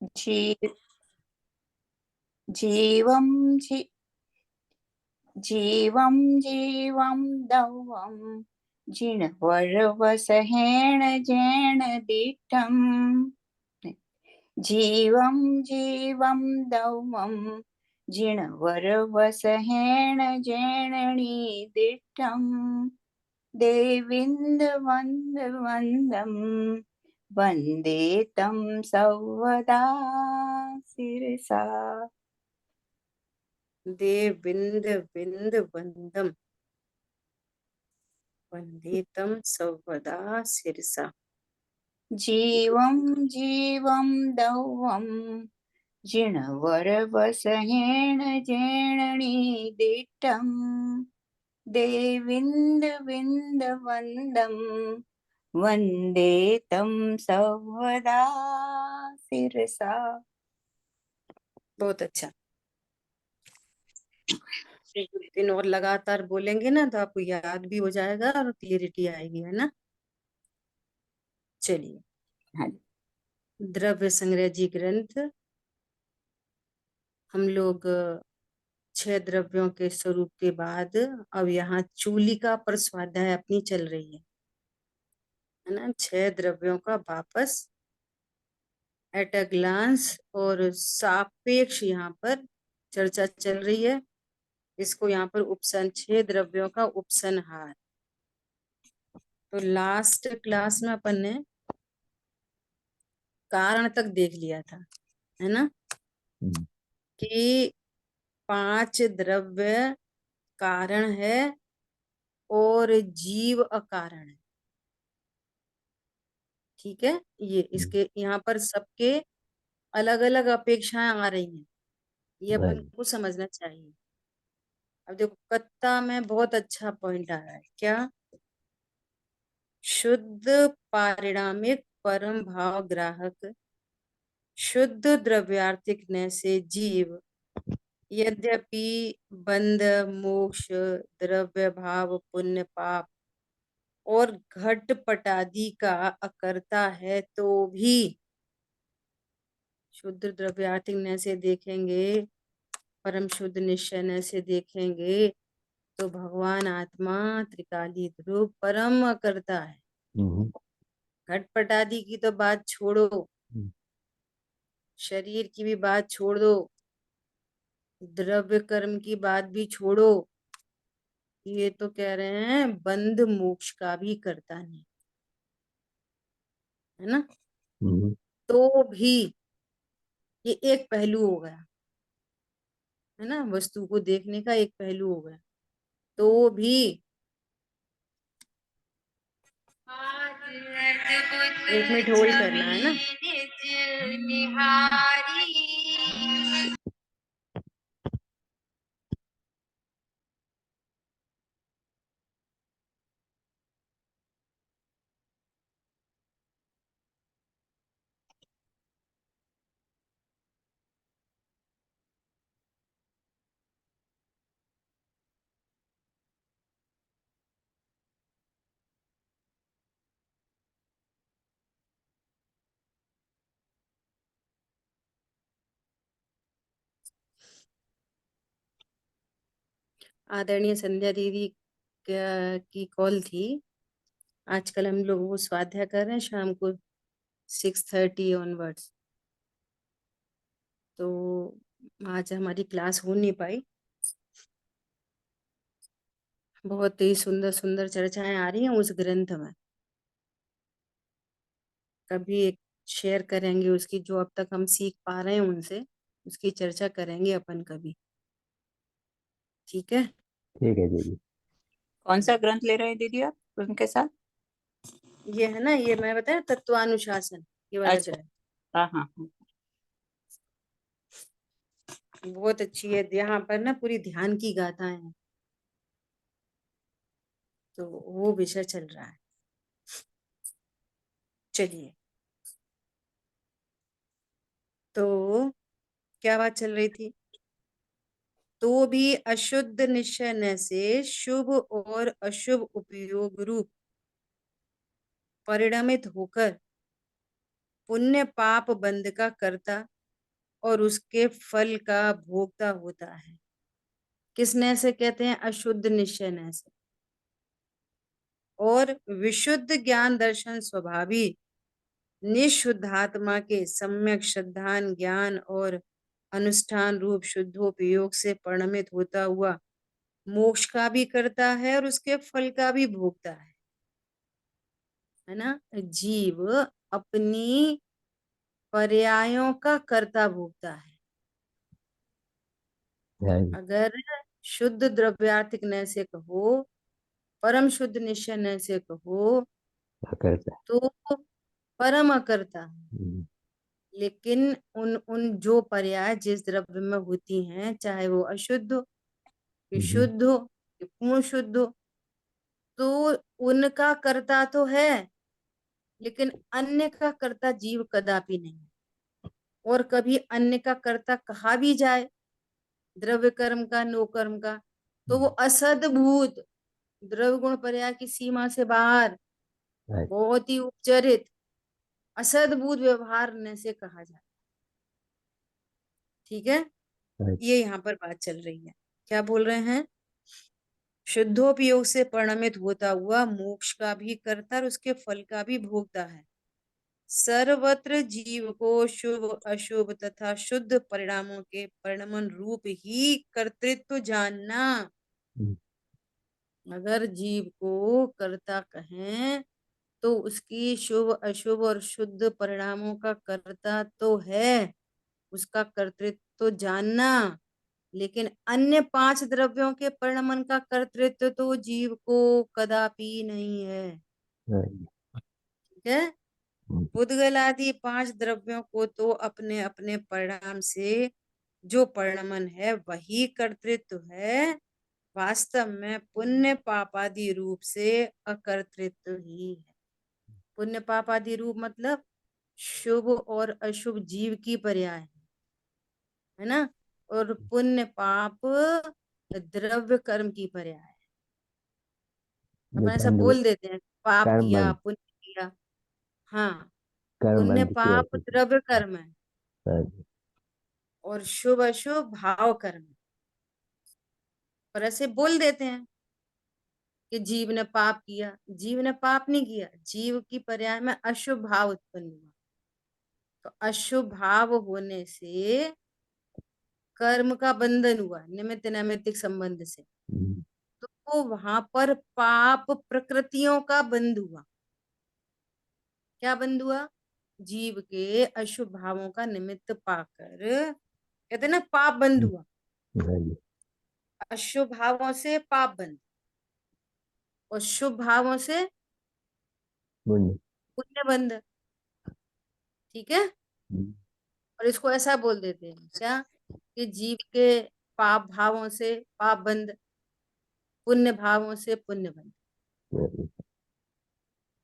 जी जीवं जी जीवं जीवं दौवं जिणवरवसहेण जेण दिट्टम् जीवं जीवं दौवं जिणवरवसहेण जेणणी दिट्टम् देविन्दवन्दवन्दं वन्दे तं सर्वदा शिरसा। देविंद विंद वंदम वंदितम सर्वदा शिरसा। जीवं जीवं दौवं जिणवरवसहेण जेणणी दिट्टम् देविन्दविन्दवन्दं वन्दे तं सर्वदा शिरसा। बहुत अच्छा। एक दिन और लगातार बोलेंगे ना तो आपको याद भी हो जाएगा और क्लियरिटी आएगी, है ना। चलिए, हाँ, द्रव्य संग्रह जी ग्रंथ। हम लोग 6 द्रव्यों के स्वरूप के बाद अब यहाँ चूलिका पर स्वाध्याय अपनी चल रही है ना। 6 द्रव्यों का वापस एट अ ग्लांस और सापेक्ष यहाँ पर चर्चा चल रही है। इसको यहाँ पर उपसन 6 द्रव्यों का उपसंहार। तो लास्ट क्लास में अपन ने कारण तक देख लिया था, है ना, कि 5 द्रव्य कारण है और जीव अकारण है। ठीक है, ये इसके यहाँ पर सबके अलग अलग अपेक्षाएं आ रही हैं, ये अपन को समझना चाहिए। अब देखो, कत्ता में बहुत अच्छा पॉइंट आ रहा है, क्या? शुद्ध पारिणामिक परम भाव ग्राहक शुद्ध द्रव्यार्थिक न से जीव, यद्यपि बंध मोक्ष द्रव्य भाव पुण्य पाप और घट पटादि का अकर्ता है, तो भी शुद्ध द्रव्यार्थिक न से देखेंगे, परम शुद्ध निश्चय न से देखेंगे तो भगवान आत्मा त्रिकाली ध्रुव परम अकर्ता है। घट पटादि की तो बात छोड़ो, शरीर की भी बात छोड़ दो, द्रव्य कर्म की बात भी छोड़ो, ये तो कह रहे हैं बंध मोक्ष का भी करता नहीं, है ना। तो भी ये एक पहलू हो गया, है ना, वस्तु को देखने का एक पहलू हो गया। तो भी एक मिनट होल्ड करना है ना। आदरणीय संध्या दीदी की कॉल थी। आजकल हम लोग वो स्वाध्याय कर रहे हैं शाम को 6:30 ऑनवर्ड्स, तो आज हमारी क्लास हो नहीं पाई। बहुत ही सुंदर सुंदर चर्चाएं आ रही हैं उस ग्रंथ में। कभी एक शेयर करेंगे उसकी, जो अब तक हम सीख पा रहे हैं उनसे, उसकी चर्चा करेंगे अपन कभी। ठीक है, ठीक है दीदी। कौन सा ग्रंथ ले रहे हैं दीदी आप उनके साथ? ये है ना, ये मैं बताया तत्वानुशासन, ये वाला अच्छा, ग्रंथ हाँ हाँ हाँ। बहुत अच्छी है। यहाँ पर ना पूरी ध्यान की गाथाएं हैं, तो वो विषय चल रहा है। चलिए, तो क्या बात चल रही थी? तो भी अशुद्ध निश्चय न से शुभ और अशुभ उपयोग रूप परिणमित होकर पुण्य पाप बंध का कर्ता और उसके फल का भोगता होता है। किस नय से कहते हैं? अशुद्ध निश्चय नय से। और विशुद्ध ज्ञान दर्शन स्वभावी निशुद्धात्मा के सम्यक श्रद्धान ज्ञान और अनुष्ठान रूप शुद्धोपयोग से परिणमित होता हुआ मोक्ष का भी करता है और उसके फल का भी भोगता है ना। जीव अपनी पर्यायों का कर्ता भोगता है। अगर शुद्ध द्रव्यार्थिक नय से कहो, परम शुद्ध निश्चय नय से कहो, तो परम अकर्ता है। लेकिन उन उन जो पर्याय जिस द्रव्य में होती हैं, चाहे वो अशुद्ध हो, विशुद्ध हो, पूर्ण शुद्ध हो, तो उनका कर्ता तो है, लेकिन अन्य का कर्ता जीव कदापि नहीं है। और कभी अन्य का कर्ता कहा भी जाए, द्रव्य कर्म का, नो कर्म का, तो वो असद्भूत, द्रव्य गुण पर्याय की सीमा से बाहर, बहुत ही उपचरित, असद्भूत व्यवहार ने से कहा जाए। ठीक है, ये यहाँ पर बात चल रही है। क्या बोल रहे हैं? शुद्धोपयोग से परिणमित होता हुआ मोक्ष का भी करता और उसके फल का भी भोगता है। सर्वत्र जीव को शुभ अशुभ तथा शुद्ध परिणामों के परिणमन रूप ही कर्तृत्व जानना। अगर जीव को कर्ता कहें तो उसकी शुभ अशुभ और शुद्ध परिणामों का कर्ता तो है, उसका कर्तृत्व तो जानना। लेकिन अन्य 5 द्रव्यों के परिणमन का कर्तृत्व तो जीव को कदापि नहीं है। ठीक है, उद्गल आदि 5 द्रव्यों को तो अपने अपने परिणाम से जो परिणमन है वही कर्तृत्व है। वास्तव में पुण्य पापादि रूप से अकर्तृत्व ही है। पुण्य पापादि रूप मतलब शुभ और अशुभ जीव की पर्याय है ना। और पुण्य पाप द्रव्य कर्म की पर्याय है। अपन ऐसा बोल देते हैं, पाप किया, पुण्य किया। हाँ, पुण्य पाप द्रव्य कर्म है और शुभ अशुभ भाव कर्म है। पर ऐसे बोल देते हैं कि जीव ने पाप किया। जीव ने पाप नहीं किया, जीव की पर्याय में अशुभ भाव उत्पन्न हुआ। तो अशुभ भाव होने से कर्म का बंधन हुआ, निमित्त नैमित्तिक संबंध से। तो वहां पर पाप प्रकृतियों का बंध हुआ। क्या बंध हुआ? जीव के अशुभ भावों का निमित्त पाकर, कहते ना, पाप बंध हुआ। अशुभ भावों से पाप बंध और शुभ भावों से पुण्य बंध। ठीक है, और इसको ऐसा बोल देते हैं क्या कि जीव के पाप भावों से पाप बंध, पुण्य भावों से पुण्य बंध।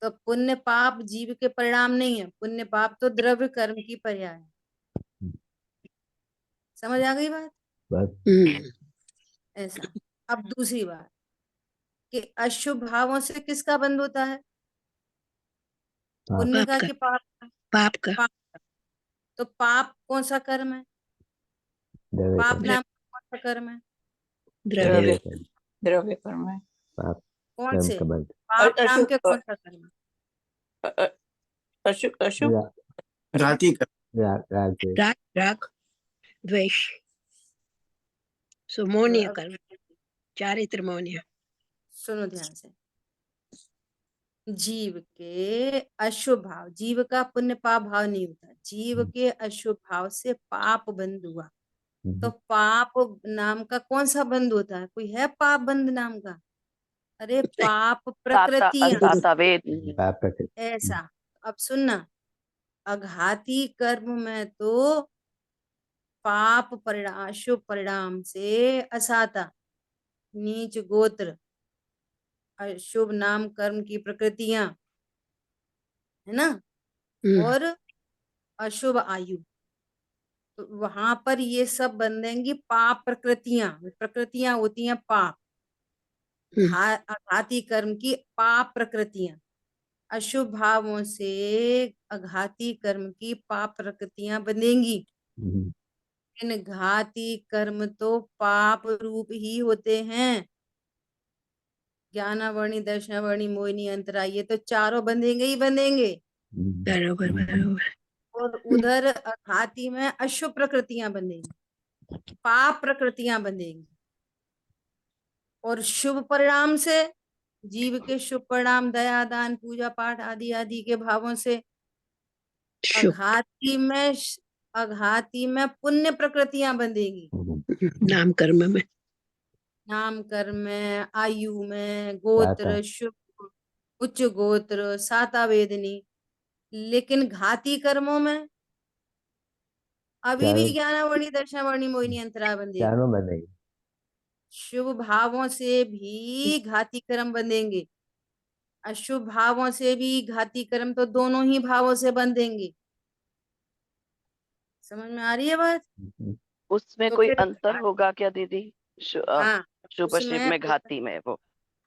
तो पुण्य पाप जीव के परिणाम नहीं है, पुण्य पाप तो द्रव्य कर्म की पर्याय है। समझ आ गई बात? ऐसा। अब दूसरी बात कि अशुभ भावों से किसका बंध होता है? पुण्य का कि पाप का? पाप का। पाप का। तो पाप कौन सा कर्म है? पाप नाम कौन सा कर्म है? द्रव्य द्रव्य कर्म है। कौन से? और पाप नाम अशुभ के कौन सा कर्म है? अशुभ अशुभ राति का राग राग द्वेष, सो मौन्य कर्म, चारित्र मौन्य। सुनो ध्यान से। जीव के अशुभ भाव, जीव का पुण्य पाप भाव नहीं होता, जीव के अशुभ भाव से पाप बंध हुआ। तो पाप नाम का कौन सा बंध होता है? कोई है पाप बंध नाम का? अरे पाप प्रकृतियां। ऐसा। अब सुनना, अघाती कर्म में तो पाप परिणाम, शुभ परिणाम से असाता, नीच गोत्र, अशुभ नाम कर्म की प्रकृतियां, है ना, और अशुभ आयु। तो वहां पर ये सब बंधेंगी पाप प्रकृतियां। प्रकृतियां होती हैं पाप, आघाती कर्म की पाप प्रकृतियां। अशुभ भावों से अघाती कर्म की पाप प्रकृतियां बंधेंगी। इन घाती कर्म तो पाप रूप ही होते हैं। ज्ञानावर्णी, दर्शनावर्णी, मोहिनी, अंतरा, ये तो चारों बंधेंगे ही बंधेंगे। बरोबर बरोबर और उधर अघाती में अशुभ प्रकृतियां बंधेंगी, पाप प्रकृतियां बंधेंगी। और शुभ परिणाम से जीव के शुभ परिणाम, दया, दान, पूजा पाठ आदि आदि के भावों से शुभ अघाती में पुण्य प्रकृतियां बंधेंगी। नाम कर्म में नाम कर्म में, आयु में, गोत्र, शुभ, उच्च गोत्र, साता वेदनी। लेकिन घाती कर्मों में अभी भी ज्ञानावर्णी, दर्शनावर्णी, मोहिनी, अंतरा बंधेगी। शुभ भावों से भी घाती कर्म बंधेंगे, अशुभ भावों से भी घाती कर्म, तो दोनों ही भावों से बंधेंगे। समझ में आ रही है बात? उसमें तो कोई फिर अंतर होगा क्या दीदी? हाँ, शुभ अशुभ उसमें में घाती में वो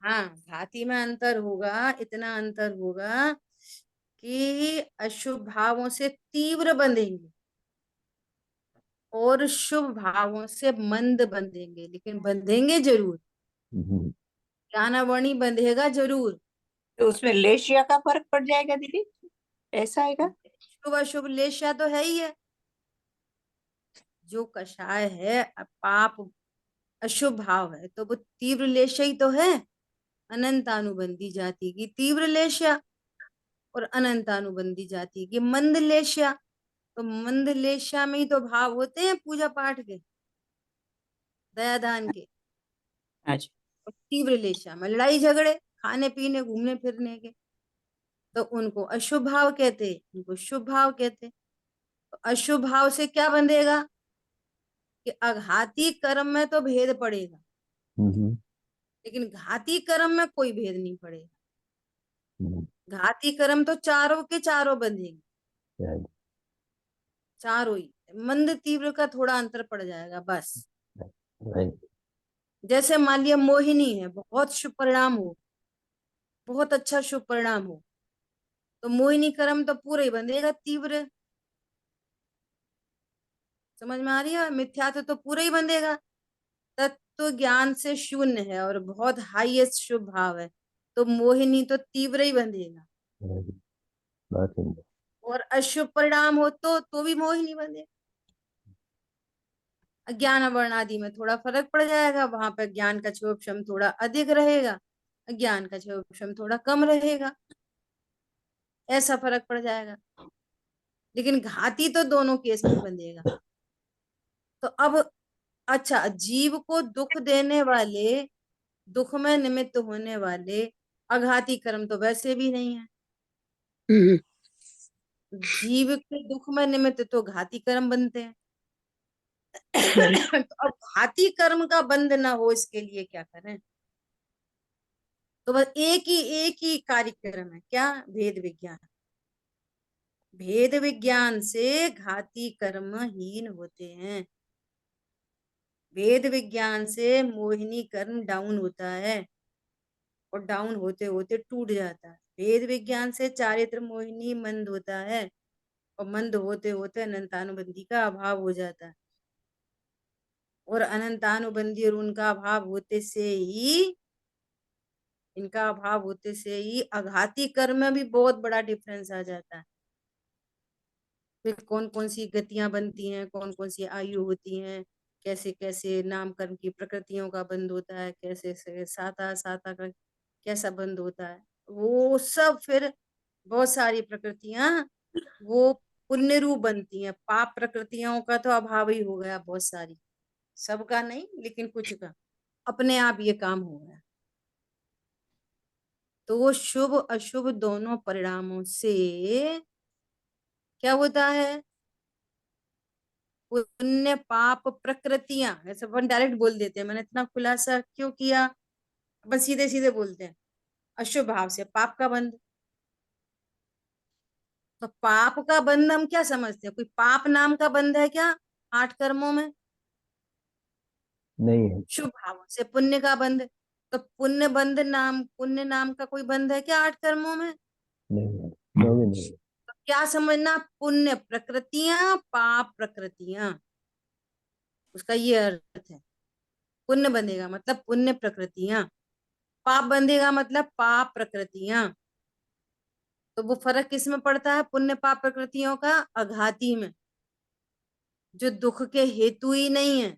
हाँ, घाती में अंतर होगा, इतना अंतर होगा कि अशुभ भावों से तीव्र बंधेंगे और शुभ भावों से मंद बंधेंगे, लेकिन बंधेंगे जरूर। ज्ञानावर्णी बंधेगा जरूर। तो उसमें लेशिया का फर्क पड़ जाएगा दीदी, ऐसा आएगा? शुभ अशुभ लेशा तो है ही है। जो कषाय है, पाप अशुभ भाव है, तो वो तीव्र लेशा ही तो है। अनंतानुबंधी जाति की तीव्र लेशा और अनंतानुबंधी जाति की मंद लेशा। तो मंद लेशा में ही तो भाव होते हैं पूजा पाठ के, दयादान के। अच्छा, और तीव्र लेशा में लड़ाई झगड़े, खाने पीने, घूमने फिरने के, तो उनको अशुभ भाव कहते, उनको शुभ भाव कहते। तो अशुभ भाव से क्या बंधेगा कि अघाती कर्म में तो भेद पड़ेगा, लेकिन घाती कर्म में कोई भेद नहीं पड़ेगा। घाती कर्म तो चारों के चारों बंधेंगे, चारों ही। मंद तीव्र का थोड़ा अंतर पड़ जाएगा बस। जैसे मान लिया मोहिनी है, बहुत शुभ परिणाम हो, बहुत अच्छा शुभ परिणाम हो, तो मोहिनी कर्म तो पूरा ही बंधेगा तीव्र। समझ में आ रही है? मिथ्यात्व तो पूरा ही बंधेगा। तत्व ज्ञान से शून्य है और बहुत हाईएस्ट शुभ भाव है, तो मोहिनी तो तीव्र ही बंधेगा। और अशुभ परिणाम हो तो भी मोहिनी बंधेगा। ज्ञान वर्ण आदि में थोड़ा फर्क पड़ जाएगा, वहां पर ज्ञान का क्षोभक्षम थोड़ा अधिक रहेगा, ज्ञान का क्षोभक्षम थोड़ा कम रहेगा, ऐसा फर्क पड़ जाएगा। लेकिन घाती तो दोनों केस में बंधेगा। तो अब अच्छा, जीव को दुख देने वाले, दुख में निमित्त होने वाले अघाती कर्म तो वैसे भी नहीं है। जीव के दुख में निमित्त तो घाती कर्म बनते हैं। तो अब घाती कर्म का बंध ना हो, इसके लिए क्या करें? तो बस एक ही कार्यक्रम है, क्या? भेद विज्ञान। भेद विज्ञान से घाती कर्म हीन होते हैं। भेद विज्ञान से मोहिनी कर्म डाउन होता है और डाउन होते होते टूट जाता है। भेद विज्ञान से चारित्र मोहिनी मंद होता है और मंद होते होते अनंतानुबंधी का अभाव हो जाता है। और अनंतानुबंधी और उनका अभाव होते से ही, इनका अभाव होते से ही अघाती कर्म में भी बहुत बड़ा डिफरेंस आ जाता है। फिर कौन कौन सी गतियां बनती हैं, कौन कौन सी आयु होती हैं, कैसे कैसे नाम कर्म की प्रकृतियों का बंध होता है, कैसे साता साता का कैसा बंध होता है, वो सब फिर बहुत सारी प्रकृतियां वो पुण्य रूप बनती हैं। पाप प्रकृतियों का तो अभाव ही हो गया बहुत सारी, सबका नहीं लेकिन कुछ का अपने आप ये काम हो गया। तो वो शुभ अशुभ दोनों परिणामों से क्या होता है? पुण्य पाप प्रकृतियां, ऐसे अपन डायरेक्ट बोल देते हैं, मैंने इतना खुलासा क्यों किया? अपन सीधे सीधे बोलते हैं। अशुभ भाव से पाप का बंध, तो पाप का बंध हम क्या समझते हैं? कोई पाप नाम का बंध है क्या 8 कर्मों में? नहीं है। शुभ भावों से पुण्य का बंध, तो पुण्य नाम का कोई बंध है क्या 8 कर्मों में? नहीं है, तो भी नहीं है। तो क्या समझना, पुण्य प्रकृतियां पाप प्रकृतियां, उसका ये अर्थ है। पुण्य बंधेगा मतलब पुण्य प्रकृतियां, पाप बंधेगा मतलब पाप प्रकृतियां। तो वो फर्क किस में पड़ता है पुण्य पाप प्रकृतियों का? अघाती में, जो दुख के हेतु ही नहीं है।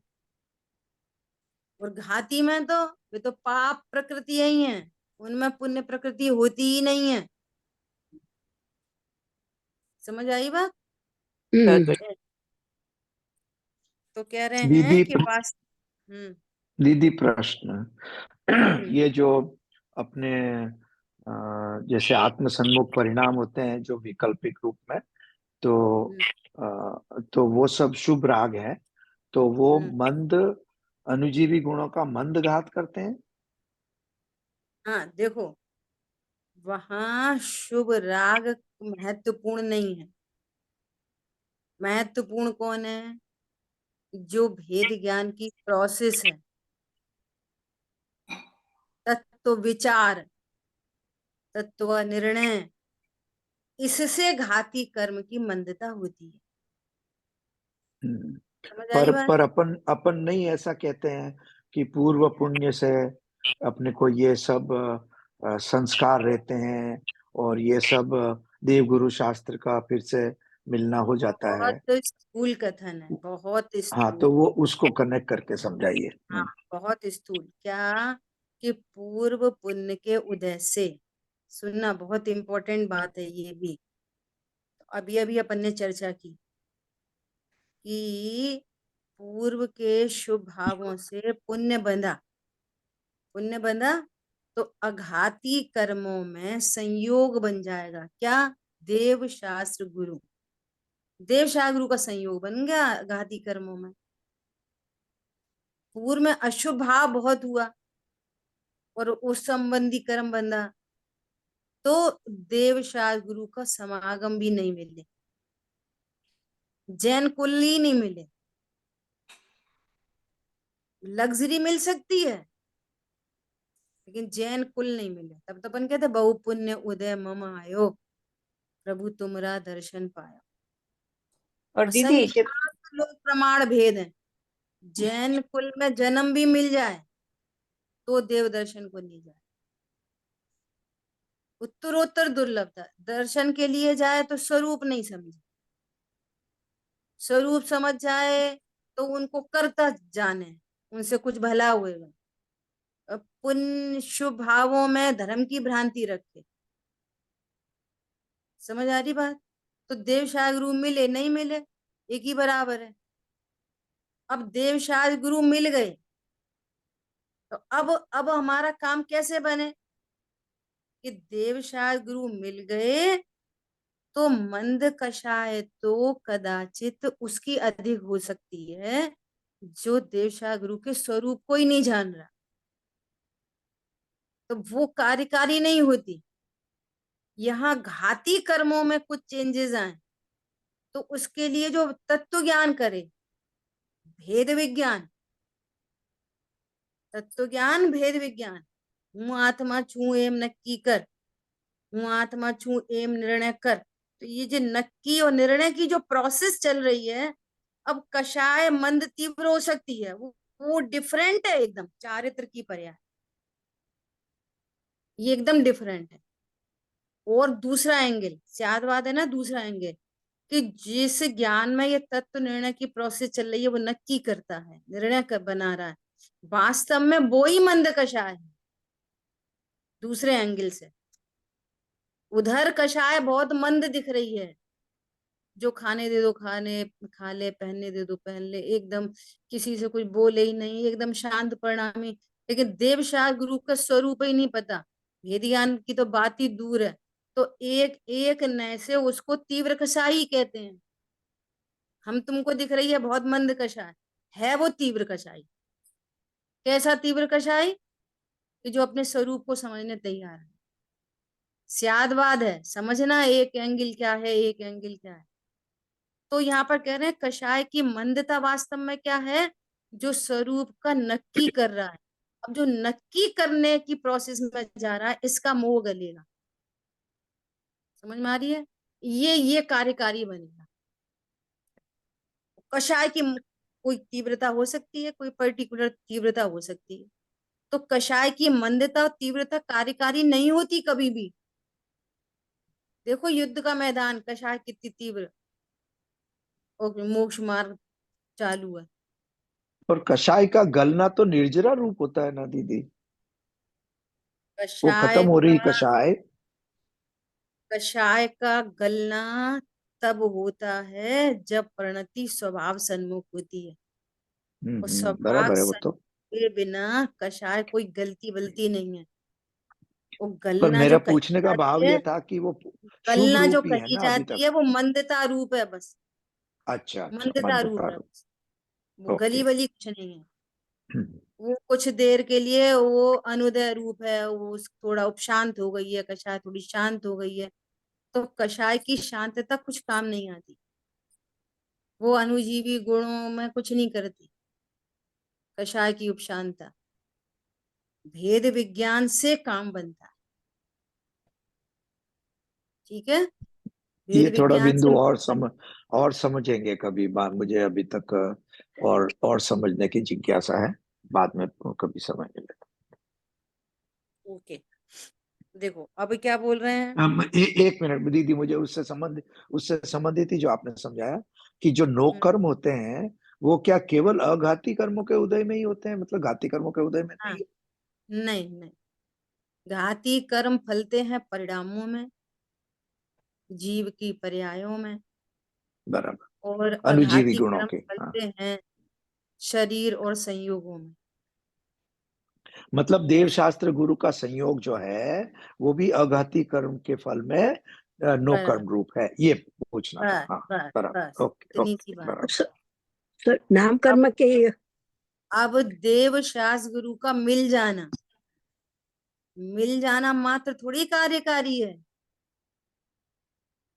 और घाती में तो वे तो पाप प्रकृति ही है, उनमें पुण्य प्रकृति होती ही नहीं है। समझ आई बात? हम्म, तो कह रहे दीदी हैं कि वास दीदी प्रश्न, हम्म ये जो अपने जैसे आत्म सन्मुख परिणाम होते हैं जो वैकल्पिक रूप में, तो हम्म तो वो सब शुभ राग है, तो वो हम्म। मंद अनुजीवी गुणों का मंद घात करते हैं। हाँ देखो, वहां शुभ राग महत्वपूर्ण नहीं है। महत्वपूर्ण कौन है? जो भेद ज्ञान की प्रोसेस है, तत्व विचार, तत्व निर्णय, इससे घाती कर्म की मंदता होती है। हम्म। समझ आई बात? पर अपन अपन नहीं ऐसा कहते हैं कि पूर्व पुण्य से अपने को ये सब संस्कार रहते हैं, और ये सब देवगुरु शास्त्र का फिर से मिलना हो जाता है। बहुत स्थूल कथन है, बहुत हाँ, स्थूल। तो वो उसको कनेक्ट करके समझाइए। हाँ, बहुत स्थूल। क्या कि पूर्व पुण्य के उदय से, सुनना बहुत इंपॉर्टेंट बात है ये भी। अभी अभी अपन ने चर्चा की कि पूर्व के शुभ भावों से पुण्य बंधा, पुण्य बंधा तो अघाती कर्मों में संयोग बन जाएगा। क्या? देव शास्त्र गुरु, देव शास्त्र गुरु का संयोग बन गया अघाती कर्मों में। पूर्व में अशुभ भाव बहुत हुआ और उस संबंधी कर्म बंधा, तो देव शास्त्र गुरु का समागम भी नहीं मिले, जैन कुल ही नहीं मिले। लग्जरी मिल सकती है लेकिन जैन कुल नहीं मिले। तब तो अपन कहते बहु पुण्य उदय मम आयो, प्रभु तुमरा दर्शन पाया। और दीदी जब असंख्यात लोग प्रमाण भेद हैं, जैन कुल में जन्म भी मिल जाए तो देव दर्शन को नहीं जाए। उत्तरोत्तर दुर्लभता, दर्शन के लिए जाए तो स्वरूप नहीं समझे, स्वरूप समझ जाए तो उनको करता जाने, उनसे कुछ भला होएगा। पुण्य शुभ भावों में धर्म की भ्रांति रखे। समझ आ रही बात? तो देव शास्त्र गुरु मिले नहीं मिले एक ही बराबर है। अब देव शास्त्र गुरु मिल गए तो अब हमारा काम कैसे बने कि देव शास्त्र गुरु मिल गए तो मंद कषाय तो कदाचित उसकी अधिक हो सकती है जो देव शास्त्र गुरु के स्वरूप को ही नहीं जान रहा, तो वो कार्यकारी नहीं होती। यहाँ घाती कर्मों में कुछ चेंजेस आए तो उसके लिए जो तत्व ज्ञान करे, भेद विज्ञान, तत्व ज्ञान भेद विज्ञान, हूँ आत्मा छू एम नक्की कर, हूँ आत्मा छू एम निर्णय कर। तो ये जो नक्की और निर्णय की जो प्रोसेस चल रही है, अब कषाय मंद तीव्र हो सकती है, वो डिफरेंट है एकदम, चारित्र की पर्याय ये एकदम डिफरेंट है। और दूसरा एंगल स्यादवाद है ना, दूसरा एंगल कि जिस ज्ञान में ये तत्व निर्णय की प्रोसेस चल रही है वो नक्की करता है, निर्णय बना रहा है, वास्तव में वो ही मंद कषाय है। दूसरे एंगल से उधर कषाय बहुत मंद दिख रही है, जो खाने दे दो खाने खा ले, पहनने दे दो पहन ले, एकदम किसी से कुछ बोले ही नहीं, एकदम शांत परिणामी। लेकिन देव शास्त्र गुरु का स्वरूप ही नहीं पता, भेद ज्ञान की तो बात ही दूर है, तो एक एक नए से उसको तीव्र कषाई कहते हैं। हम तुमको दिख रही है बहुत मंद कषाय, है वो तीव्र कषाई। कैसा तीव्र कषाई? कि जो अपने स्वरूप को समझने तैयार है। स्यादवाद है, समझना एक एंगल क्या है, एक एंगल क्या है। तो यहाँ पर कह रहे हैं कषाय की मंदता वास्तव में क्या है? जो स्वरूप का नक्की कर रहा है। अब जो नक्की करने की प्रोसेस में जा रहा है इसका मोह गलेगा। समझ में आ रही है? ये कार्यकारी बनेगा। कषाय की कोई तीव्रता हो सकती है, कोई पर्टिकुलर तीव्रता हो सकती है। तो कषाय की मंदता और तीव्रता कार्यकारी नहीं होती कभी भी। देखो युद्ध का मैदान, कषाय कितनी तीव्र और मोक्ष मार्ग चालू है। और कषाय का गलना तो निर्जरा रूप होता है ना दीदी, वो कषाय खत्म हो रही का कषाय। कषाय का गलना तब होता है जब परिणति स्वभाव सन्मुख होती है, और स्वभाव बराबर है वो तो। के बिना कषाय कोई गलती बलती नहीं है। वो पर गलना मेरा जो कही पूछने का भाव जाती है, ये था कि वो शुभ गलना जो रूप ही है कही ना अभी जाती तक। है वो मंदता रूप है बस। अच्छा अच्छा, मंदता रूप मंदता है रूप। बस, वो ओके। गली वली कुछ नहीं है। वो कुछ देर के लिए वो अनुदय रूप है, वो थोड़ा उपशांत हो गई है, कषाय थोड़ी शांत हो गई है। तो कषाय की शांतता कुछ काम नहीं आती, वो अणुजीवी गुणों में कुछ नहीं करती। कषाय की उपशांता भेद विज्ञान से काम बनता है। ठीक है, भेद ये थोड़ा विज्ञान से बिंदु बन, और समझेंगे कभी बाद, मुझे अभी तक और समझने की जिज्ञासा है, बाद में कभी समय मिले। ओके। देखो अब क्या बोल रहे हैं। एक मिनट दीदी, मुझे उससे संबंधित ही जो आपने समझाया कि जो नो हम्म, कर्म होते हैं वो क्या केवल अघाती कर्मों के उदय में ही होते हैं, मतलब घाती कर्मों के उदय में हाँ, नहीं? नहीं नहीं, घाती कर्म फलते हैं परिणामों में, जीव की पर्यायों में, बराबर। और अनुजीवी अघाती गुणों कर्म के, हाँ। फलते हैं शरीर और संयोगों में। मतलब देव शास्त्र गुरु का संयोग जो है वो भी अघाती कर्म के फल में नो बस कर्म रूप है, ये पूछना था। बस हाँ, बस बराबर। बस, ओके इतनी सी ओके, बात। बराबर। सर नाम अब कर्म के अब देव शास्त्र गुरु का मिल जाना मात्र थोड़ी कार्यकारी है।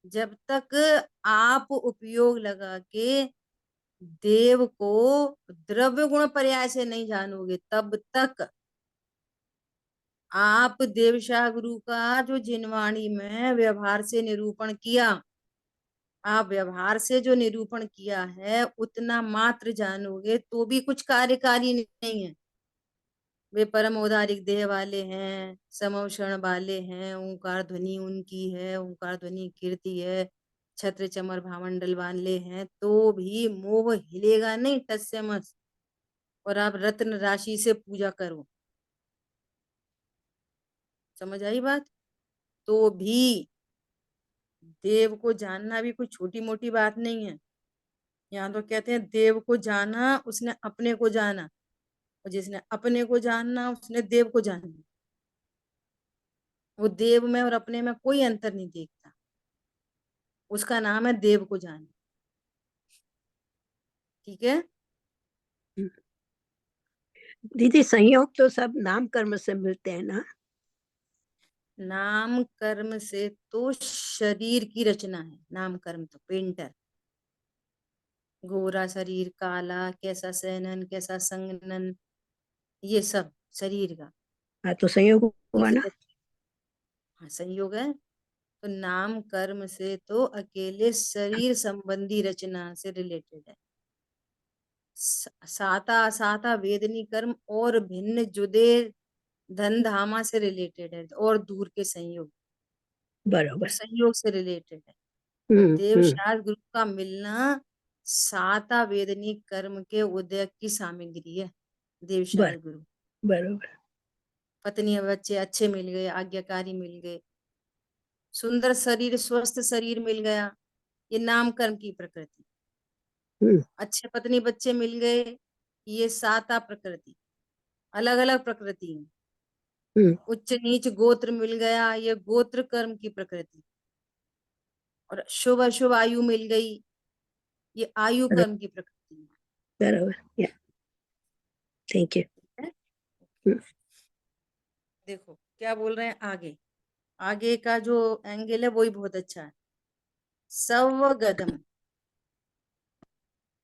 जब तक आप उपयोग लगा के देव को द्रव्य गुण पर्याय से नहीं जानोगे, तब तक आप देवशाह गुरु का जो जिनवाणी में व्यवहार से निरूपण किया, आप व्यवहार से जो निरूपण किया है उतना मात्र जानोगे तो भी कुछ कार्यकारी नहीं है। वे परम औदारिक देह वाले हैं, समवक्षण वाले हैं, ओंकार ध्वनि उनकी है, ओंकार ध्वनि कीर्ति है, छत्र चमर भामंडल वाले हैं, तो भी मोह हिलेगा नहीं टस से मस। और आप रत्न राशि से पूजा करो। समझ आई बात। तो भी देव को जानना भी कोई छोटी मोटी बात नहीं है। यहाँ तो कहते हैं देव को जाना उसने अपने को जाना, और जिसने अपने को जानना उसने देव को जानना। वो देव में और अपने में कोई अंतर नहीं देखता, उसका नाम है देव को जानना। ठीक है। दीदी संयोग तो सब नाम कर्म से मिलते हैं ना? नाम कर्म से तो शरीर की रचना है, नाम कर्म तो पेंटर, गोरा शरीर, काला, कैसा सहनन, कैसा संगनन, ये सब शरीर का हाँ तो संयोग हुआ ना। हाँ संयोग है। तो नाम कर्म से तो अकेले शरीर संबंधी रचना से रिलेटेड है। साता असाता वेदनी कर्म और भिन्न जुदे धन धामा से रिलेटेड है, और दूर के संयोग, वो बराबर। संयोग से रिलेटेड है। और देव हम्म। शास्त्र गुरु का मिलना साता वेदनी कर्म के उदय की सामग्री है। देव बर शास्त्र गुरु, बराबर। पत्नी और बच्चे अच्छे मिल गए, आज्ञाकारी मिल गए, सुंदर शरीर स्वस्थ शरीर मिल गया, ये नाम कर्म की प्रकृति। हम्म अच्छे पत्नी बच्चे मिल गए, ये साता प्रकृति, अलग अलग प्रकृति है। हम्म। उच्च नीच गोत्र मिल गया, ये गोत्र कर्म की प्रकृति। और शुभ अशुभ आयु मिल गई, ये आयु कर्म की प्रकृति बराबर। या थैंक यू। है। देखो क्या बोल रहे हैं आगे, आगे का जो एंगल है वही बहुत अच्छा है। सवगदम,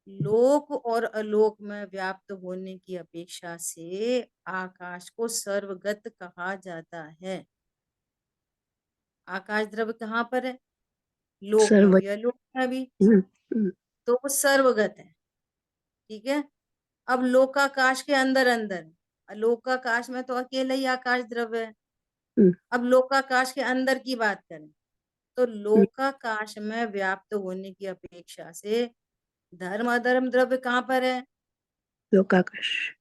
लोक और अलोक में व्याप्त होने की अपेक्षा से आकाश को सर्वगत कहा जाता है। आकाश द्रव्य कहाँ पर है? लोक में सर्व भी और लोक में भी, हम्म, तो वो सर्वगत है। ठीक है। अब लोकाकाश के अंदर अंदर, लोकाकाश में तो अकेला ही आकाश द्रव्य है। हम्म, अब लोकाकाश के अंदर की बात करें तो लोकाकाश में व्याप्त होने की अपेक्षा से धर्म अधर्म द्रव्य कहाँ पर है? लोकाकाश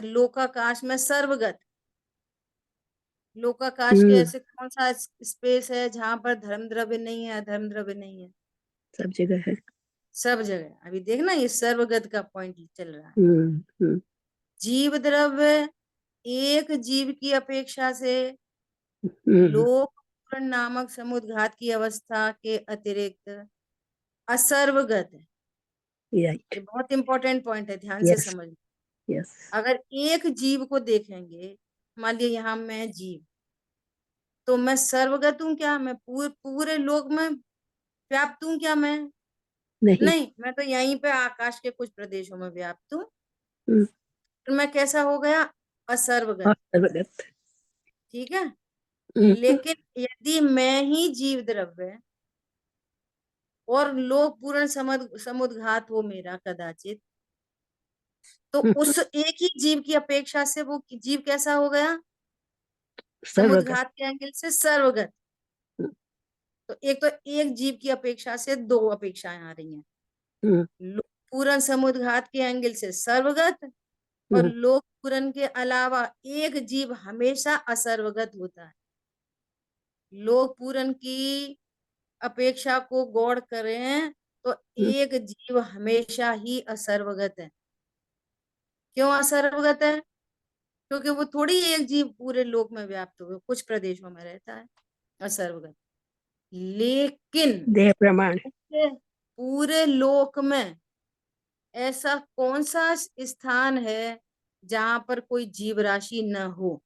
लोकाकाश में सर्वगत। लोकाकाश के हम्म, ऐसे कौन सा स्पेस है जहां पर धर्म द्रव्य नहीं है, अधर्म द्रव्य नहीं है? सब जगह है। सब जगह। अभी देखना ये सर्वगत का पॉइंट चल रहा है। हम्म, जीव द्रव्य एक जीव की अपेक्षा से हम्म, लोक पूर्ण नामक समुद्घात की अवस्था के अतिरिक्त असर्वगत है। राइट, ये बहुत इंपॉर्टेंट पॉइंट है, ध्यान से यस, समझ। यस, अगर एक जीव को देखेंगे, मान लिया यहाँ मैं जीव, तो मैं सर्वगत हूँ क्या? मैं पूरे लोक में व्याप्त हूँ क्या? मैं नहीं, नहीं, मैं तो यहीं पे आकाश के कुछ प्रदेशों में व्याप्त हूँ। हम्म, फिर मैं कैसा हो गया? असर्वगत। और सर्वगत, ठीक है। हम्म, लेकिन यदि मैं ही जीव द्रव्य और लोक पूर्ण समुद्घात हो मेरा कदाचित, तो हम्म, उस एक ही जीव की अपेक्षा से वो जीव कैसा हो गया? सर्वगत, समुद्घात के एंगल से सर्वगत। हम्म, तो एक जीव की अपेक्षा से दो अपेक्षाएं आ रही हैं। हम्म, लोक पूर्ण समुद्घात के एंगल से सर्वगत, और हम्म, लोक पूर्ण के अलावा एक जीव हमेशा असर्वगत होता है। लोक पूर्ण की अपेक्षा को गौर करें तो हम्म, एक जीव हमेशा ही असर्वगत है। क्यों असर्वगत है? क्योंकि वो थोड़ी एक जीव पूरे लोक में व्याप्त हुए कुछ प्रदेशों में रहता है, असर्वगत। लेकिन देह प्रमाण, पूरे पूरे लोक में ऐसा कौन सा स्थान है जहां पर कोई जीव राशि न हो?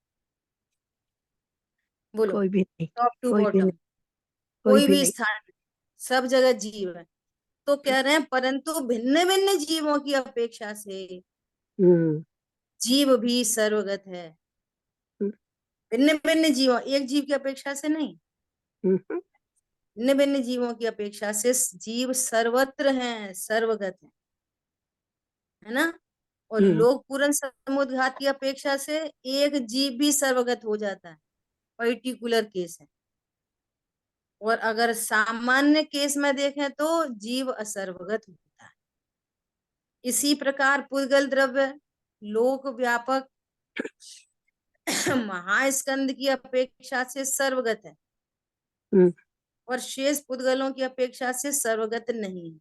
बोलो। कोई भी नहीं, टॉप टू कोई भी बॉटम, नहीं, कोई कोई भी भी नहीं, स्थान, सब जगह जीव है। तो कह रहे हैं परंतु भिन्न भिन्न जीवों की अपेक्षा से हम्म, जीव भी सर्वगत है। हम्म, भिन्न भिन्न जीवों, एक जीव की अपेक्षा से नहीं, हम्म, भिन्न भिन्न जीवों की अपेक्षा से जीव सर्वत्र हैं, सर्वगत है ना? और हम्म, लोक पूर्ण समुद्घात की अपेक्षा से एक जीव भी सर्वगत हो जाता है, पर्टिकुलर केस है। और अगर सामान्य केस में देखें तो जीव असर्वगत होता है। इसी प्रकार पुद्गल द्रव्य लोक व्यापक महास्कंद की अपेक्षा से सर्वगत है, हम्म, और शेष पुद्गलों की अपेक्षा से सर्वगत नहीं है।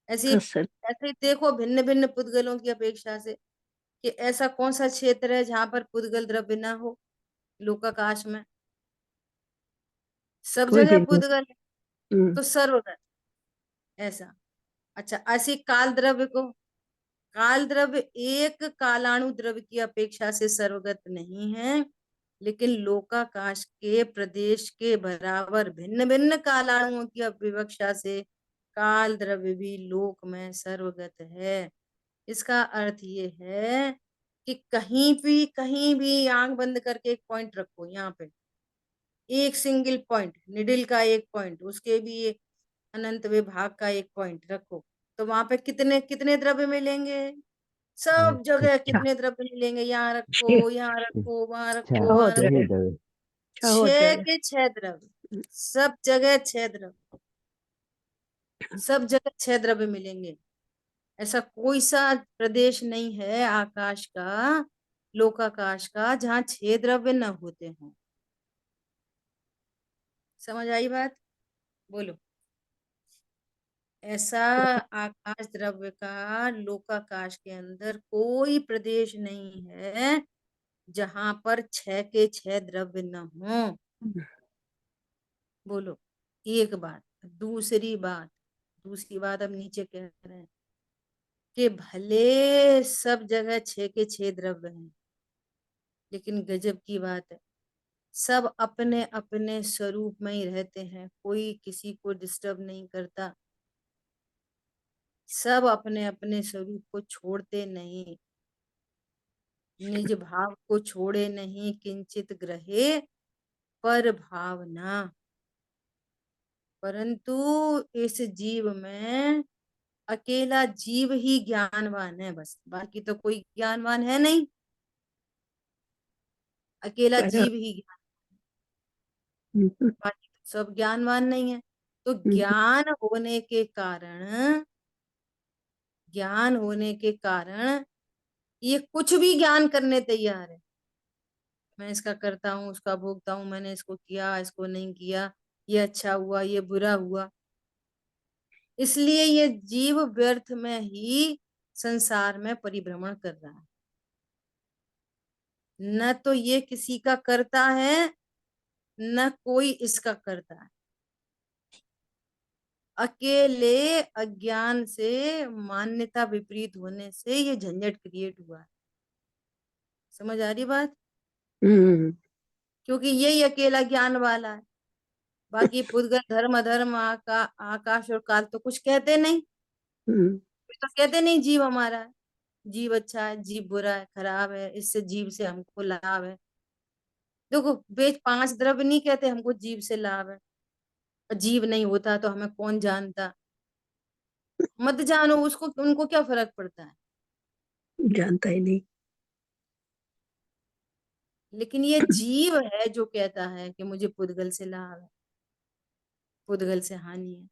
ऐसे असल, ऐसे ही देखो भिन्न भिन्न पुद्गलों की अपेक्षा से कि ऐसा कौन सा क्षेत्र है जहां पर पुद्गल द्रव्य ना हो लोकाकाश में? सब कोई भी जगह नहीं, पुद्गल है, हम्म, तो सर्वगत ऐसा। अच्छा, ऐसी काल द्रव्य को, काल द्रव्य एक कालाणु द्रव्य की अपेक्षा से सर्वगत नहीं है, लेकिन लोकाकाश के प्रदेश के बराबर भिन्न भिन्न कालाणुओं की अपेक्षा से काल द्रव्य भी लोक में सर्वगत है। इसका अर्थ ये है कि कहीं भी आंख बंद करके एक पॉइंट रखो यहाँ पे, एक सिंगल पॉइंट, निडिल का एक पॉइंट, उसके भी एक अनंत विभाग का एक पॉइंट रखो, तो वहां पे कितने कितने द्रव्य मिलेंगे? सब जगह अच्छा, कितने द्रव्य मिलेंगे? यहाँ छह रखो, यहाँ रखो, वहां छह रखो, वहां होते रखो, हैं, छह होते छह हैं, के छह द्रव्य, सब जगह छह द्रव्य, सब जगह छह द्रव्य मिलेंगे। ऐसा कोई सा प्रदेश नहीं है आकाश का, लोकाकाश का, जहाँ छह द्रव्य न होते हों। समझ आई बात? बोलो। ऐसा आकाश द्रव्य का लोकाकाश के अंदर कोई प्रदेश नहीं है जहां पर छह के छह द्रव्य न हो। बोलो। एक बात। दूसरी बात अब नीचे कह रहे हैं कि भले सब जगह छह के छह द्रव्य हैं, लेकिन गजब की बात है, सब अपने अपने स्वरूप में ही रहते हैं, कोई किसी को डिस्टर्ब नहीं करता, सब अपने अपने स्वरूप को छोड़ते नहीं, निज भाव को छोड़े नहीं, किंचित ग्रहे पर भावना, परंतु इस जीव में अकेला जीव ही ज्ञानवान है, बस बाकी तो कोई ज्ञानवान है नहीं, अकेला पर जीव ही ज्ञान, बाकी तो सब ज्ञानवान नहीं है। तो ज्ञान होने के कारण ये कुछ भी ज्ञान करने तैयार है। मैं इसका करता हूँ, उसका भोगता हूँ, मैंने इसको किया, इसको नहीं किया, ये अच्छा हुआ, ये बुरा हुआ। इसलिए ये जीव व्यर्थ में ही संसार में परिभ्रमण कर रहा है। न तो ये किसी का करता है, न कोई इसका करता है। अकेले अज्ञान से, मान्यता विपरीत होने से ये झंझट क्रिएट हुआ है। समझ आ रही बात? क्योंकि यही अकेला ज्ञान वाला है, बाकी पुद्गल धर्म अधर्म आकाश और काल तो कुछ कहते नहीं। तो कहते नहीं जीव हमारा है, जीव अच्छा है, जीव बुरा है, खराब है, इससे जीव से हमको लाभ है। देखो, वेद 5 द्रव्य नहीं कहते हमको जीव से लाभ है। जीव नहीं होता तो हमें कौन जानता। मत जानो उसको, उनको क्या फर्क पड़ता है। जानता ही नहीं। लेकिन ये जीव है जो कहता है कि मुझे पुद्गल से लाभ है, पुद्गल से हानि है।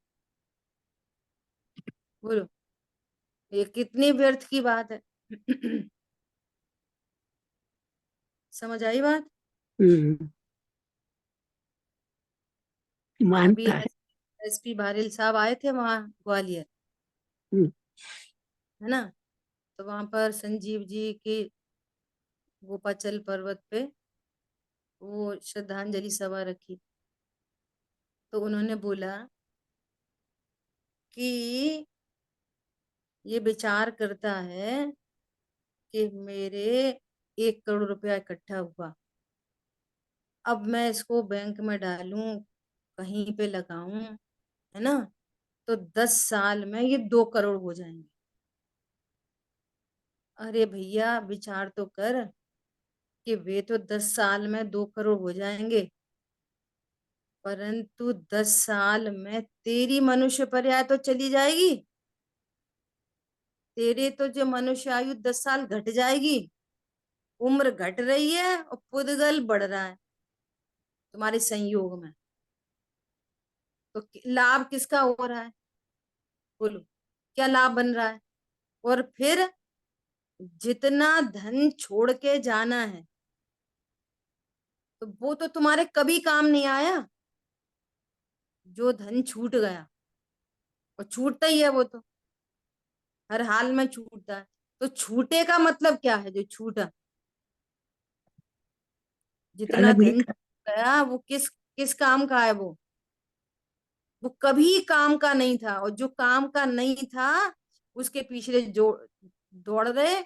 बोलो, ये कितनी व्यर्थ की बात है। समझ आई बात? अभी मानता है। एसपी बारिल साहब आए थे वहां ग्वालियर, हम्म, है ना। तो वहां पर संजीव जी की गोपाचल पर्वत पे वो श्रद्धांजलि सभा रखी। तो उन्होंने बोला कि ये विचार करता है कि मेरे 1 करोड़ रुपया इकट्ठा हुआ, अब मैं इसको बैंक में डालूं, कहीं पे लगाऊं, है ना, तो 10 साल में ये 2 करोड़ हो जाएंगे। अरे भैया, विचार तो कर कि वे तो 10 साल में 2 करोड़ हो जाएंगे, परंतु 10 साल में तेरी मनुष्य पर्याय तो चली जाएगी। तेरे तो जो मनुष्य आयु 10 साल घट जाएगी, उम्र घट रही है और पुद्गल बढ़ रहा है तुम्हारे संयोग में। तो लाभ किसका हो रहा है? बोलो, क्या लाभ बन रहा है? और फिर जितना धन छोड़ के जाना है, तो वो तो तुम्हारे कभी काम नहीं आया। जो धन छूट गया, और छूटता ही है, वो तो हर हाल में छूटता है। तो छूटे का मतलब क्या है? जो छूटा, जितना अलग नहीं धन था। गया, वो किस किस काम का है? वो कभी काम का नहीं था। और जो काम का नहीं था, उसके पीछे जो दौड़ रहे,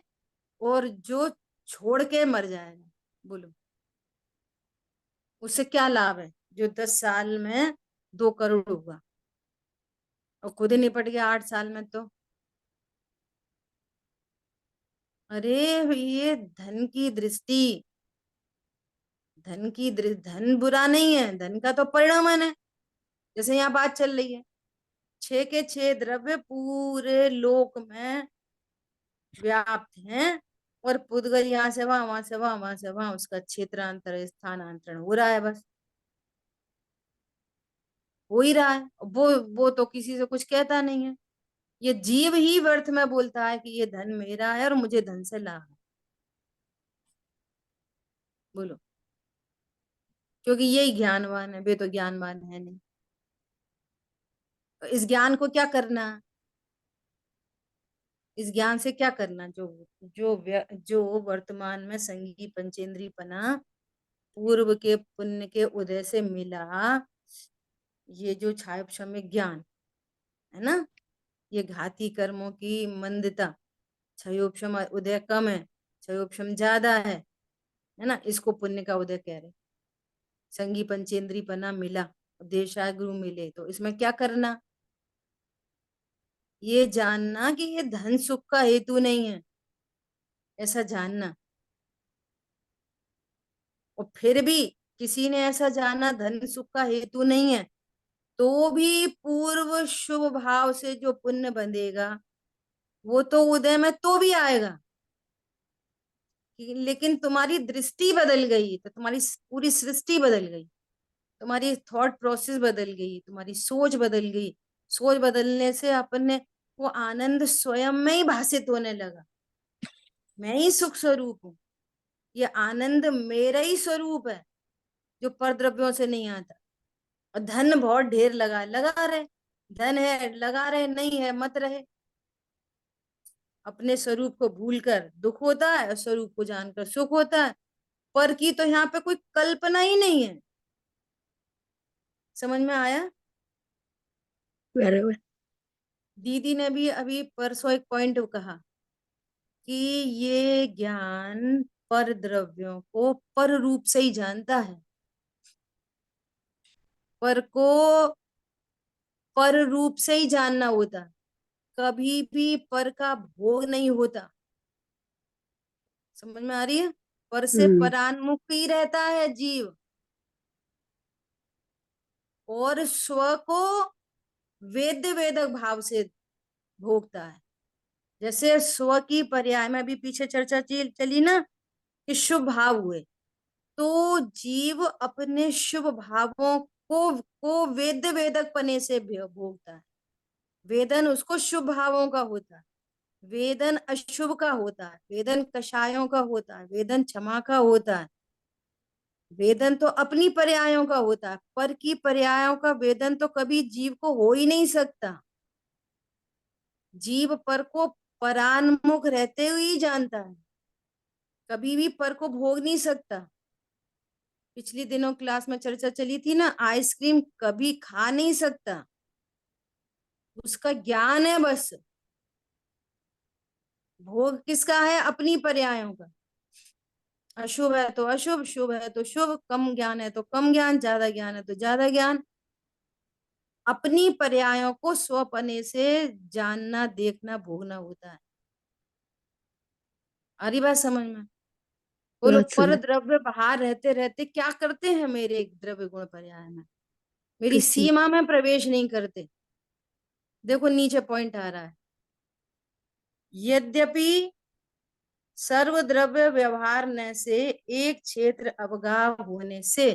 और जो छोड़ के मर जाएगा, बोलो उससे क्या लाभ है? जो 10 साल में 2 करोड़ हुआ और खुद ही निपट गया 8 साल में। तो अरे, ये धन की दृष्टि, धन बुरा नहीं है, धन का तो परिणाम है। जैसे यहाँ बात चल रही है, 6 के 6 द्रव्य पूरे लोक में व्याप्त हैं, और पुद्गल यहाँ से वहां, वहां से वहां, वहां से वहां, उसका क्षेत्रांतर स्थानांतरण हो रहा है, बस हो ही रहा है। वो तो किसी से कुछ कहता नहीं है। ये जीव ही व्यर्थ में बोलता है कि ये धन मेरा है और मुझे धन से लाभ है। बोलो, क्योंकि यही ज्ञानवान है, वे तो ज्ञानवान है नहीं। तो इस ज्ञान को क्या करना? इस ज्ञान से क्या करना? जो वर्तमान में संगी पंचेंद्री पना पूर्व के पुण्य के उदय से मिला, ये जो क्षायोपशम्य ज्ञान है ना, ये घाती कर्मों की मंदता, क्षयोपशम उदय कम है, क्षयोपशम ज्यादा है ना, इसको पुण्य का उदय कह रहे। संगी पंचेंद्री पना मिला, देशाय गुरु मिले, तो इसमें क्या करना? ये जानना कि ये धन सुख का हेतु नहीं है, ऐसा जानना। और फिर भी किसी ने ऐसा जाना धन सुख का हेतु नहीं है, तो भी पूर्व शुभ भाव से जो पुण्य बंधेगा वो तो उदय में तो भी आएगा, लेकिन तुम्हारी दृष्टि बदल गई तो तुम्हारी पूरी सृष्टि बदल गई, तुम्हारी थॉट प्रोसेस बदल गई, तुम्हारी सोच बदल गई। सोच बदलने से अपने वो आनंद स्वयं में ही भाषित होने लगा। मैं ही सुख स्वरूप हूँ, ये आनंद मेरा ही स्वरूप है जो परद्रव्यों से नहीं आता। और धन बहुत ढेर लगा रहे, धन है लगा रहे, नहीं है मत रहे। अपने स्वरूप को भूलकर दुख होता है और स्वरूप को जानकर सुख होता है। पर की तो यहाँ पे कोई कल्पना ही नहीं है। समझ में आया? बराबर। दीदी ने भी अभी परसों एक पॉइंट कहा कि ये ज्ञान पर द्रव्यों को पर रूप से ही जानता है, पर को पर रूप से ही जानना होता, कभी भी पर का भोग नहीं होता। समझ में आ रही है? पर से परान्मुख ही रहता है जीव, और स्व को वेद्य वेदक भाव से भोगता है। जैसे स्व की पर्याय में अभी पीछे चर्चा चली ना कि शुभ भाव हुए, तो जीव अपने शुभ भावों को वेद्य वेदक पने से भोगता है। वेदन उसको शुभ भावों का होता है, वेदन अशुभ का होता है, वेदन कषायों का होता है, वेदन क्षमा का होता है। वेदन तो अपनी पर्यायों का होता है, पर की पर्यायों का वेदन तो कभी जीव को हो ही नहीं सकता। जीव पर को परान्मुख रहते हुए ही जानता है, कभी भी पर को भोग नहीं सकता। पिछली दिनों क्लास में चर्चा चली थी ना, आइसक्रीम कभी खा नहीं सकता, उसका ज्ञान है बस। भोग किसका है? अपनी पर्यायों का। अशुभ है तो अशुभ, शुभ है तो शुभ, कम ज्ञान है तो कम ज्ञान, ज्यादा ज्ञान है तो ज्यादा ज्ञान। अपनी पर्यायों को स्वपने से जानना, देखना, भोगना होता है। आ रही बात समझ में? बोलो, बहुत पर सुंदर। द्रव्य बाहर रहते रहते क्या करते हैं मेरे द्रव्य गुण पर्याय में? मेरी कुछ नहीं। सीमा में प्रवेश नहीं करते। देखो नीचे पॉइंट आ रहा है, यद्यपि सर्व द्रव्य व्यवहार न से एक क्षेत्र अवगाह होने से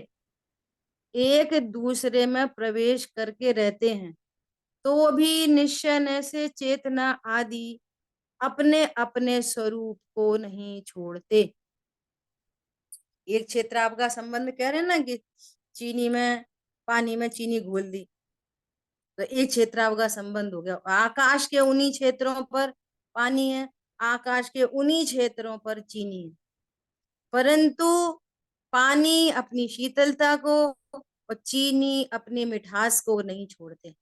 एक दूसरे में प्रवेश करके रहते हैं, तो भी निश्चय न से चेतना आदि अपने अपने स्वरूप को नहीं छोड़ते। एक क्षेत्र अवगाह संबंध कह रहे हैं ना कि चीनी में, पानी में चीनी घोल दी तो एक क्षेत्र अवगाह संबंध हो गया। आकाश के उन्हीं क्षेत्रों पर पानी है, आकाश के उन्हीं क्षेत्रों पर चीनी है, परंतु पानी अपनी शीतलता को और चीनी अपनी मिठास को नहीं छोड़ते।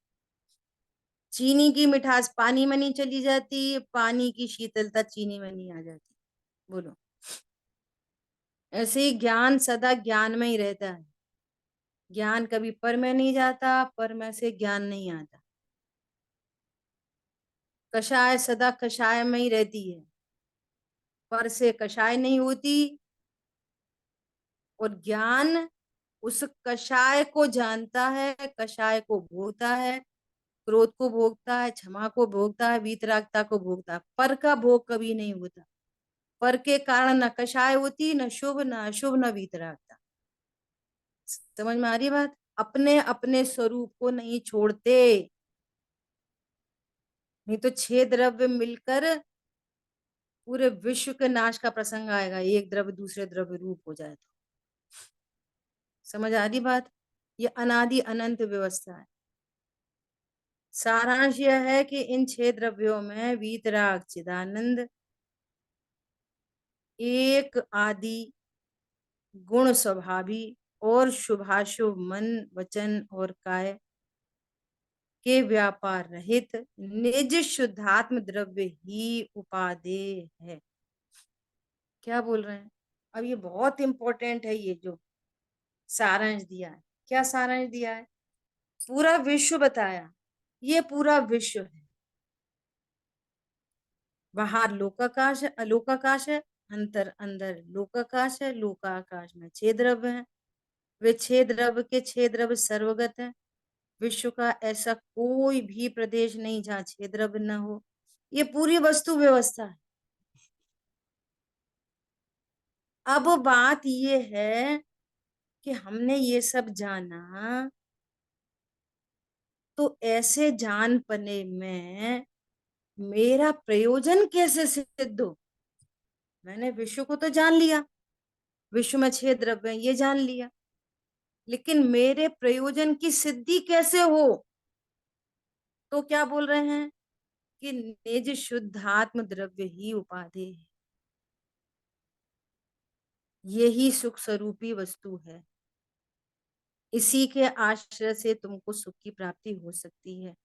चीनी की मिठास पानी में नहीं चली जाती, पानी की शीतलता चीनी में नहीं आ जाती। बोलो, ऐसे ही ज्ञान सदा ज्ञान में ही रहता है। ज्ञान कभी पर में नहीं जाता, पर में से ज्ञान नहीं आता। कषाय सदा कषाय में ही रहती है, पर से कषाय नहीं होती। और ज्ञान उस कषाय को जानता है, कषाय को भोगता है, क्रोध को भोगता है, क्षमा को भोगता है, वीतरागता को भोगता है। पर का भोग कभी नहीं होता। पर के कारण न कषाय होती, न शुभ, न अशुभ, न वीतरागता। समझ में आ रही बात? अपने अपने स्वरूप को नहीं छोड़ते, नहीं तो 6 द्रव्य मिलकर पूरे विश्व के नाश का प्रसंग आएगा, एक द्रव्य दूसरे द्रव्य रूप हो जाए तो। समझ आ रही बात? ये अनादि अनंत व्यवस्था है। सारांश यह है कि इन 6 द्रव्यों में वीतराग चिदानंद एक आदि गुण स्वभावी और शुभाशुभ मन वचन और काय के व्यापार रहित निज शुद्धात्म द्रव्य ही उपादेय है। क्या बोल रहे हैं? अब ये बहुत इंपॉर्टेंट है, ये जो सारांश दिया है। क्या सारांश दिया है? पूरा विश्व बताया, ये पूरा विश्व है। बाहर लोकाकाश है, अलोकाकाश है, अंतर अंदर लोकाकाश है। लोकाकाश में 6 द्रव्य हैं, वे 6 द्रव्य के 6 द्रव्य सर्वगत हैं। विश्व का ऐसा कोई भी प्रदेश नहीं जहाँ छह द्रव्य न हो। ये पूरी वस्तु व्यवस्था है। अब बात ये है कि हमने ये सब जाना, तो ऐसे जान पने में मेरा प्रयोजन कैसे सिद्ध हो? मैंने विश्व को तो जान लिया, विश्व में छह द्रव्य हैं, ये जान लिया, लेकिन मेरे प्रयोजन की सिद्धि कैसे हो? तो क्या बोल रहे हैं कि निज शुद्धात्म द्रव्य ही उपाधि है, यही सुख स्वरूपी वस्तु है, इसी के आश्रय से तुमको सुख की प्राप्ति हो सकती है।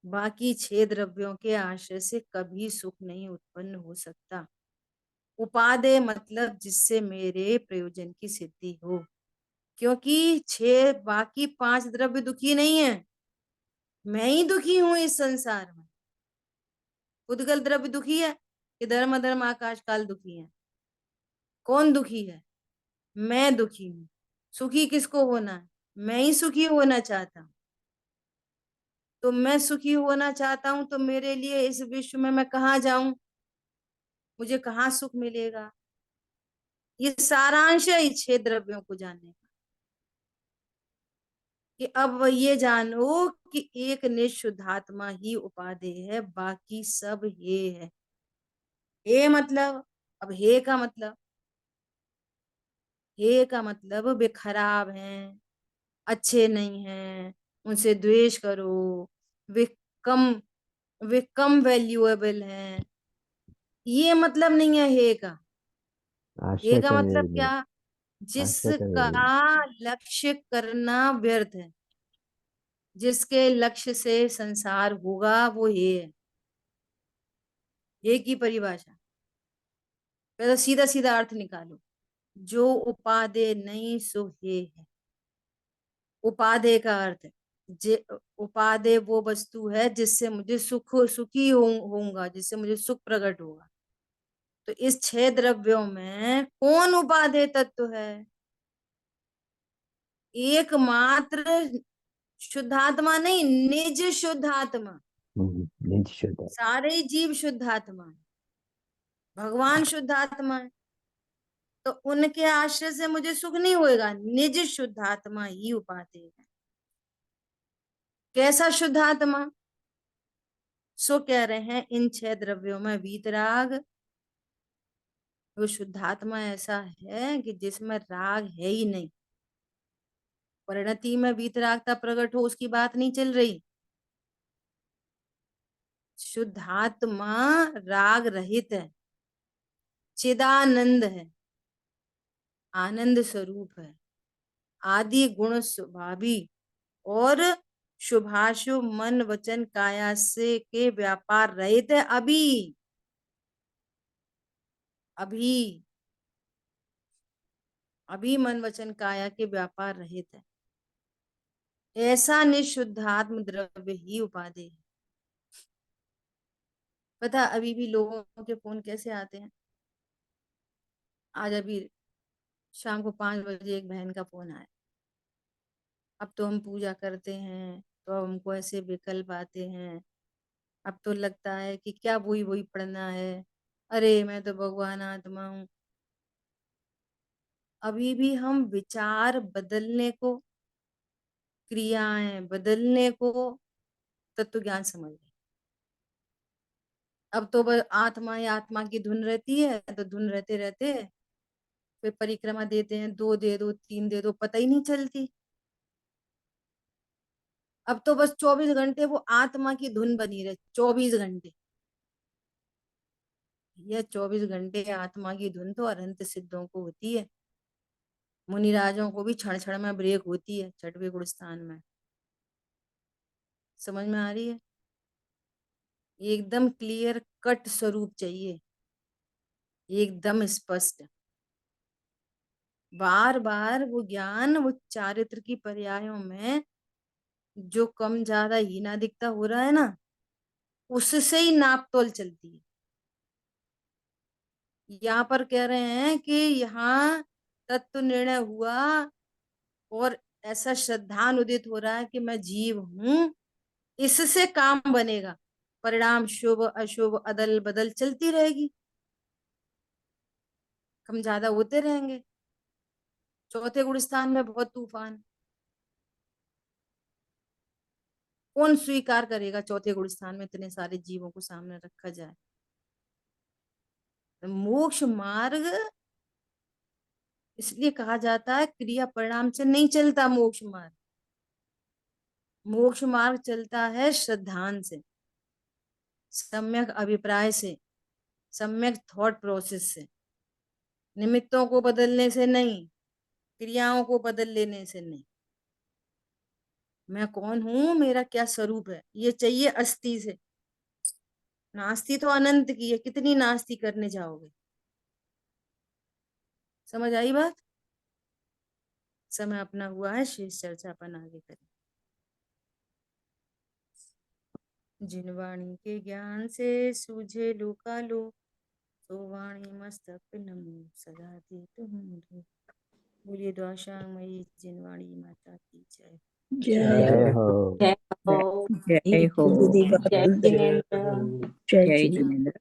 बाकी छह द्रव्यों के आश्रय से कभी सुख नहीं उत्पन्न हो सकता। उपादेय मतलब जिससे मेरे प्रयोजन की सिद्धि हो, क्योंकि छह बाकी पांच द्रव्य दुखी नहीं है, मैं ही दुखी हूं इस संसार में। उद्गल द्रव्य दुखी है कि धर्म अधर्म आकाश काल दुखी है? कौन दुखी है? मैं दुखी हूं। सुखी किसको होना है? मैं ही सुखी होना चाहता हूं। तो मैं सुखी होना चाहता हूं, तो मेरे लिए इस विश्व में मैं कहाँ जाऊं? मुझे कहाँ सुख मिलेगा? ये सारांश है इस छह द्रव्यों को जानने का, कि अब ये जानो कि एक निशुद्धात्मा ही उपादेय है, बाकी सब हे है। हे मतलब, अब हे का मतलब, हे का मतलब वे खराब हैं, अच्छे नहीं हैं, उनसे द्वेष करो, वे कम वे कम वैल्यूएबल हैं, ये मतलब नहीं है हे का। हे आशय का का मतलब निर्णय, क्या? आशय का जिसका निर्णय। लक्ष्य करना व्यर्थ है, जिसके लक्ष्य से संसार होगा, वो हे है। हे की परिभाषा पहले सीधा सीधा अर्थ निकालो, जो उपादेय नहीं सो हे है। उपादेय का अर्थ है जे उपादेय वो वस्तु है जिससे मुझे सुखी होऊंगा, जिससे मुझे सुख प्रकट होगा। तो इस छह द्रव्यों में कौन उपादेय तत्व है? एकमात्र शुद्धात्मा नहीं, निज शुद्धात्मा। निज शुद्ध। सारे जीव शुद्धात्मा है, भगवान शुद्धात्मा है, तो उनके आश्रय से मुझे सुख नहीं होएगा। निज शुद्धात्मा ही उपादेय है। कैसा शुद्धात्मा? सो कह रहे हैं इन छह द्रव्यों में वीतराग, वो शुद्धात्मा ऐसा है कि जिसमें राग है ही नहीं। परिणति में वीतरागता प्रकट हो उसकी बात नहीं चल रही। शुद्धात्मा राग रहित है, चिदानंद है, आनंद स्वरूप है, आदि गुण स्वभावी और शुभाशुभ मन वचन काया से के व्यापार रहित है। अभी अभी अभी मन वचन काया के व्यापार रहित है। ऐसा निशुद्धात्म द्रव्य ही उपादेय है। पता अभी भी लोगों के फोन कैसे आते हैं? आज अभी शाम को 5 बजे एक बहन का फोन आया, अब तो हम पूजा करते हैं तो अब हमको ऐसे विकल्प आते हैं, अब तो लगता है कि क्या वही वही पढ़ना है, अरे मैं तो भगवान आत्मा हूँ। अभी भी हम विचार बदलने को, क्रियाएं बदलने को तत्व ज्ञान समझ रहे। अब तो बस आत्मा या आत्मा की धुन रहती है, तो धुन रहते रहते फिर परिक्रमा देते हैं, 2 दे दो 3 दे दो, पता ही नहीं चलती। अब तो बस 24 घंटे वो आत्मा की धुन बनी रहे, 24 घंटे। यह 24 घंटे आत्मा की धुन तो अनंत सिद्धों को होती है, मुनिराजों को भी क्षण क्षण में ब्रेक होती है छठवें गुण स्थान में। समझ में आ रही है? एकदम क्लियर कट स्वरूप चाहिए, एकदम स्पष्ट। बार बार वो ज्ञान, वो चारित्र की पर्यायों में जो कम ज्यादा हीना दिखता हो रहा है ना, उससे ही नाप तोल चलती है। यहाँ पर कह रहे हैं कि यहाँ तत्व निर्णय हुआ और ऐसा श्रद्धान उदित हो रहा है कि मैं जीव हूं, इससे काम बनेगा, परिणाम शुभ अशुभ अदल बदल चलती रहेगी, कम ज्यादा होते रहेंगे। चौथे गुण स्थान में बहुत तूफान, कौन स्वीकार करेगा चौथे गुण स्थान में इतने सारे जीवों को सामने रखा जाए। तो मोक्ष मार्ग इसलिए कहा जाता है क्रिया परिणाम से नहीं चलता मोक्ष मार्ग। मोक्ष मार्ग चलता है श्रद्धान से, सम्यक अभिप्राय से, सम्यक थॉट प्रोसेस से, निमित्तों को बदलने से नहीं, क्रियाओं को बदल लेने से नहीं। मैं कौन हूं, मेरा क्या स्वरूप है, ये चाहिए अस्थि से। नास्ति तो अनंत की है, कितनी नास्ति करने जाओगे। समझ आई बात? समय अपना हुआ है, शेष चर्चा अपन आगे करें। जिन वाणी के ज्ञान से सूझे लोकालो, सो वाणी मस्तक पे नमो सदा देत हूँ। बोलिए द्वाशांगमयी जिन वाणी माता की जय। जय हो। जय हो। जय हो जय जिनेन्द्र। जय जिनेन्द्र।